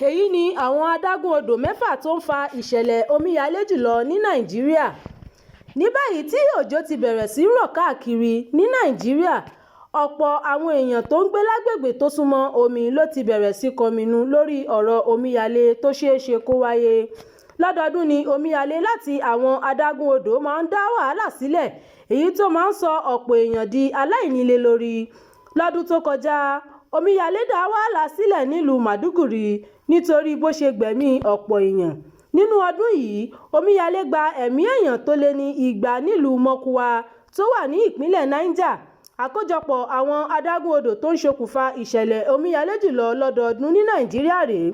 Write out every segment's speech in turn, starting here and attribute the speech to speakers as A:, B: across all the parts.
A: Èyí ni àwọn adágún odò mẹ́fà tó ń fa ìṣẹ̀lẹ̀ omíyalé jùlọ ní Nàìjíríà. Ní báyìí tí òjò ti bẹ̀rẹ̀ sí rọ̀ káàkiri ní Nàìjíríà, ọ̀pọ̀ àwọn èèyàn tó ń gbé lágbègbè tó súnmọ́ omi ló ti bẹ̀rẹ̀ sí kọminú lórí ọ̀rọ̀ omíyalé tó ṣeé ṣe kó wáyé. Lọ́dọọdún ni omíyalé láti àwọn adágún odò máa ń dá wàhálà sílẹ̀, èyí tó máa ń sọ ọ̀pọ̀ èèyàn di aláìnílé lórí. Lọ́dún tó kọjá, omíyalé dá wàhálà sílẹ̀ nílùú Maiduguri nítorí bó ṣe gbẹ̀mí ọ̀pọ̀ èèyàn. Nínú ọdún yìí, omíyalé gba ẹ̀mí èèyàn tó lé ní 200 nílùú Mọ́kúwà tó wà ní ìpínlẹ̀ Niger. Àkójọpọ̀ àwọn adágún odò tó ń ṣokùnfà ìṣẹ̀lẹ̀ omíyalé jùlọ lọ́dọọdún ní Nàìjíríà rèé.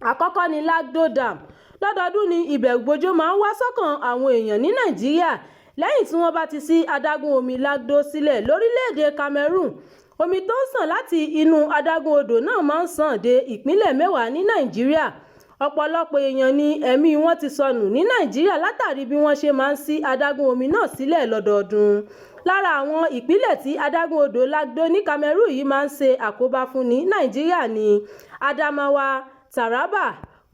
A: Àkọ́kọ́ ni Lagdo Dam. Lọ́dọọdún ni ìbẹ̀rùbojo máa ń wá sọ́kàn àwọn èèyàn ní Nàìjíríà lẹ́yìn tí wọ́n bá ti ṣí adágún omi Lagdo sílẹ̀ lórílẹ̀-èdè Cameroon. Omi tó ń sàn láti inú adágún odò náà máa ń sàn dé ìpínlẹ̀ 10 ní Nàìjíríà. Ọ̀pọ̀lọpọ̀ èèyàn ni ẹ̀mí wọn ti sọnù ní Nàìjíríà látàrí bí wọ́n ṣe máa ń ṣí adágún omi náà sílẹ̀ lọ́dọọdún. Lára àwọn ìpínlẹ̀ tí adágún odò Lagdo ní Cameroon yìí máa ń ṣe àkóbá fún ní Nàìjíríà ní Adamawa, Taraba,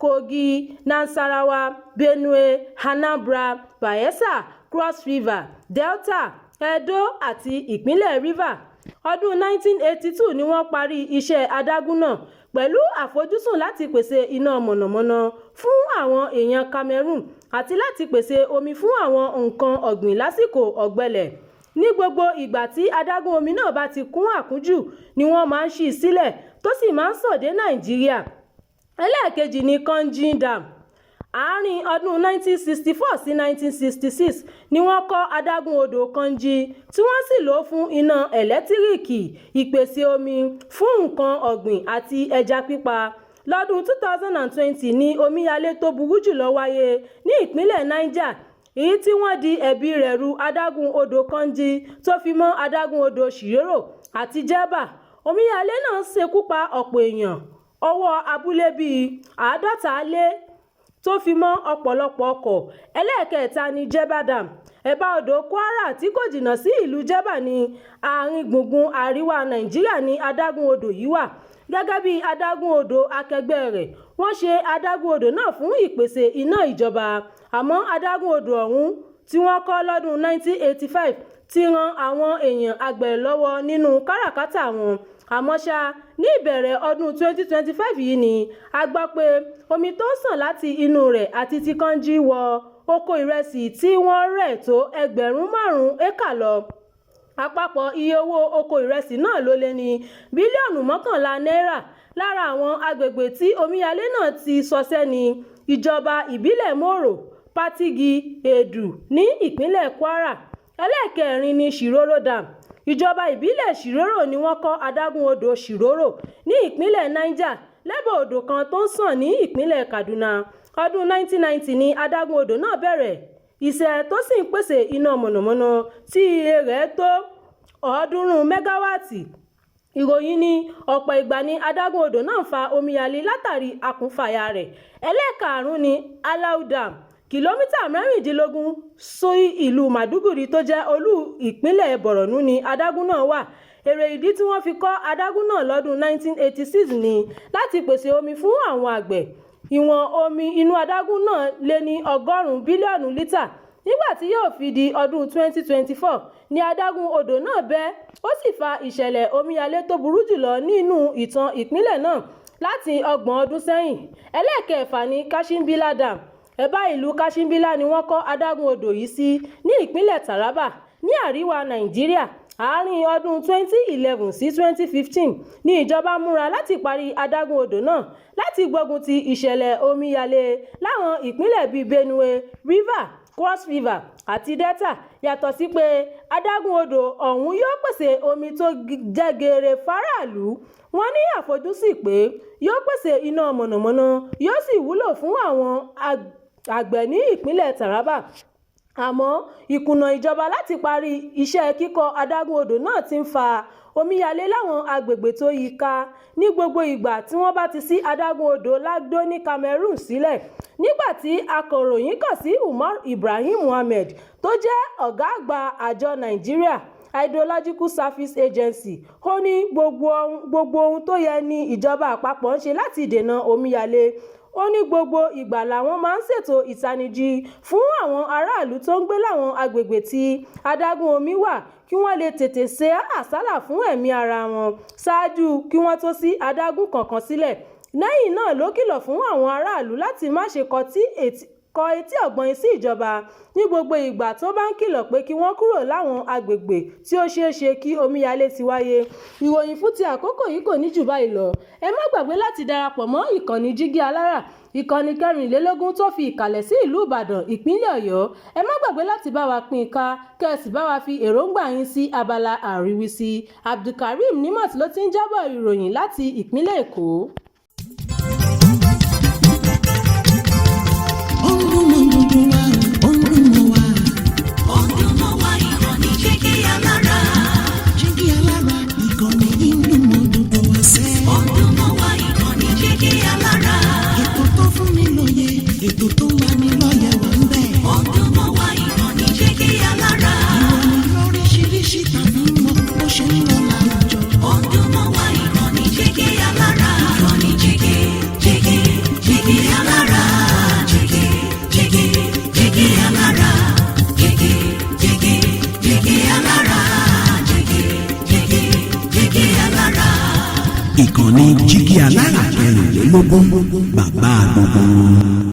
A: Kogi, Nasarawa, Benue, Anambra, Bayelsa, Cross River, Delta, Edo àti ìpínlẹ̀ Rivers. Ọdún 1982 ni wọ́n parí iṣẹ́ adágún náà pẹ̀lú àfojúsùn láti pèsè iná mọ̀nàmọ́ná fún àwọn èèyàn Cameroon àti láti pèsè omi fún àwọn nǹkan ọ̀gbìn lásìkò ọ̀gbẹlẹ̀. Ní gbogbo ìgbà tí adágún omi náà bá ti kún àkúnjù ni wọ́n máa ń ṣí sílẹ̀ tó sì máa ń sàn dé Nàìjíríà. Ẹlẹ́ẹ̀kejì ni Kainji Dam. Àárín ọdún 1964 sí 1966 ni wọ́n kọ́ adágún odò Kainji tí wọ́n sì lò ó fún iná ẹ̀lẹ́tíríkì, ìpèsè omi fún nǹkan ọ̀gbìn àti ẹja pípa. Lọ́dún 2020 ni omíyalé tó burú jùlọ wáyé ní ìpínlẹ̀ Niger, èyí tí wọ́n di ẹ̀bi rẹ̀ ru adágún odò Kainji tó fi mọ́ adágún odò Shiroro àti Jebba. Omíyalé náà ṣekú pa ọ̀pọ̀ èèyàn, ọwọ́ abúlé bíi 50 lé tó fi mọ́ ọ̀pọ̀lọpọ̀ ọkọ̀. Ẹlẹ́ẹ̀kẹta ni Jebba Dam. Ẹ̀bá odò Kwara tí kò jìnnà sí ìlú Jebba ní àárín gbùngbùn àríwá Nàìjíríà ní adágún odò yìí wà. Gẹ́gẹ́ bí adágún odò akẹgbẹ́ rẹ̀, wọ́n ṣe adágún odò náà fún ìpèsè iná ìjọba. Àmọ́ adágún odò ọ̀hún tí wọ́n kọ́ lọ́dún 1985 ti ran àwọn èèyàn àgbẹ̀ lọ́wọ́ nínú káràkátà wọn. Àmọ́ ṣá, ní ìbẹ̀rẹ̀ ọdún 2025 yìí ni a gbọ́ pé omi tó ń sàn láti inú rẹ̀ àti ti Kainji wọ oko ìrẹsì tí wọ́n rẹ̀ tó 5,000 éékà lọ. Àpapọ̀ iye owó oko ìrẹsì náà ló lé ní bílíọ̀nù 11 náírà. Lára àwọn agbègbè tí omíyalé náà ti ṣọṣẹ́ ní ìjọba ìbílẹ̀ Moro, Patigi, Edu ní ìpínlẹ̀ Kwara. Ẹlẹ́ẹ̀kẹrin ni Shiroro Dam. Ìjọba ìbílẹ̀ Shiroro ni wọ́n kọ́ adágún odò Shiroro ní ìpínlẹ̀ Niger lẹ́bàá odò kan tó ń sàn ní ìpínlẹ̀ Kaduna. Ọdún 1990 ni adágún odò náà bẹ̀rẹ̀ iṣẹ́ tó sì ń pèsè iná mọ̀nàmọ́ná tí iye rẹ̀ tó 300 mẹ́gáwáàtì. Ìròyìn ní ọ̀pọ̀ ìgbà ni adágún odò náà fa omíyalé látàrí àkúnfàyà rẹ̀. Ẹlẹ́ẹ̀karùn-ún ni Alau Dam. Kìlómítà 16 sí ìlú Maiduguri tó jẹ́ olú ìpínlẹ̀ Borno ni adágún náà wà. Èrè ìdí tí wọ́n fi kọ́ adágún náà lọ́dún 1986 ni láti pèsè omi fún àwọn àgbẹ̀. Ìwọ̀n omi inú adágún náà lé ní 100 bílíọ̀nù lítà. Nígbà tí yóò fi di ọdún 2024 ni adágún odò náà bẹ́, ó sì fa ìṣẹ̀lẹ̀ omíyalé tó burú jùlọ nínú ìtàn ìpínlẹ̀ náà láti 30 ọdún sẹ́yìn. Ẹlẹ́ẹ̀kẹfà ni Kashimbila Dam. Ẹ̀bá ìlú Kashimbila ni wọ́n kọ́ adágún odò yìí sí ní ìpínlẹ̀ Taraba ní àríwá Nàìjíríà. Àárín ọdún 2011 sí 2015 ni ìjọba múra láti parí adágún odò náà láti gbógun ti ìṣẹ̀lẹ̀ omíyalé láwọn ìpínlẹ̀ bíi Benue, Rivers, Cross River àti Delta. Yàtọ̀ sí pé adágún odò ọ̀hún yóò pèsè omi tó jẹ́ geere fáráàlú, wọ́n ní àfojúsí pé yóò pèsè iná mọ̀nàmọ́ná, yóò sì wúlò fún àwọn àgbẹ̀ ní ìpínlẹ̀ Taraba. Àmọ́ ìkùnà ìjọba láti parí iṣẹ́ kíkọ́ adágún odò náà ti ń fa omíyalé láwọn agbègbè tó yí ká ní gbogbo ìgbà tí wọ́n bá ti ṣí adágún odò Lagdo ní Cameroon sílẹ̀. Nígbà tí akọ̀ròyìn kàn sí Umar Ibrahim Mohammed tó jẹ́ ọ̀gá àgbà àjọ Nàìjíríà Hydrological Service Agency ó ní gbogbo ohun tó yẹ ní ìjọba àpapọ̀ ń ṣe láti dènà omíyalé. Ó ní gbogbo ìgbà làwọn máa ń ṣètò ìtanijí fún àwọn aráàlú tó ń gbé láwọn agbègbè tí adágún omi wà kí wọ́n lè tètè ṣe àsálà fún ẹ̀mí ara wọn ṣáájú kí wọ́n tó ṣí adágún kankan sílẹ̀. Lẹ́yìn náà ló kìlọ̀ fún àwọn aráàlú láti má ṣe kọ etí ọ̀gbọ́n sí ìjọba ní gbogbo ìgbà tó bá ń kìlọ̀ pé kí wọ́n kúrò láwọn agbègbè tí ó ṣeé ṣe kí omíyalé ti wáyé. Ìròyìn fún ti àkókò yìí kò ní jù báyìí lọ. Ẹ má gbàgbé láti darapọ̀ mọ́ ìkànnì Jígí Alára, ìkànnì 24 tó fi ìkàlẹ̀ sí ìlú Ìbàdàn, ìpínlẹ̀ Ọ̀yọ́. Ẹ má gbàgbé láti bá wa pín ká kẹ́sì bá wa fi èròǹgbà yín sí abala àríwísí. Abdulkareem Nimot ló ti ń jábọ̀ ìròyìn láti ìpínlẹ̀ Èkó.
B: Ètò tó wà ní lọ́yẹ̀ wà ń bẹ̀. Ọdún mọ́ wá ìkànnì Jígí Alára. Ìròyìn lóríṣiríṣi tàbí mọ bó ṣe ń lọ láwùjọ. Ọdún mọ́ wá ìkànnì Jígí Alára. Ìkànnì Jígí Alára. Jígí Alára. Jígí Alára. Jígí Alára. Ìkànnì Jígí Alára 24 bàbá gbogbo.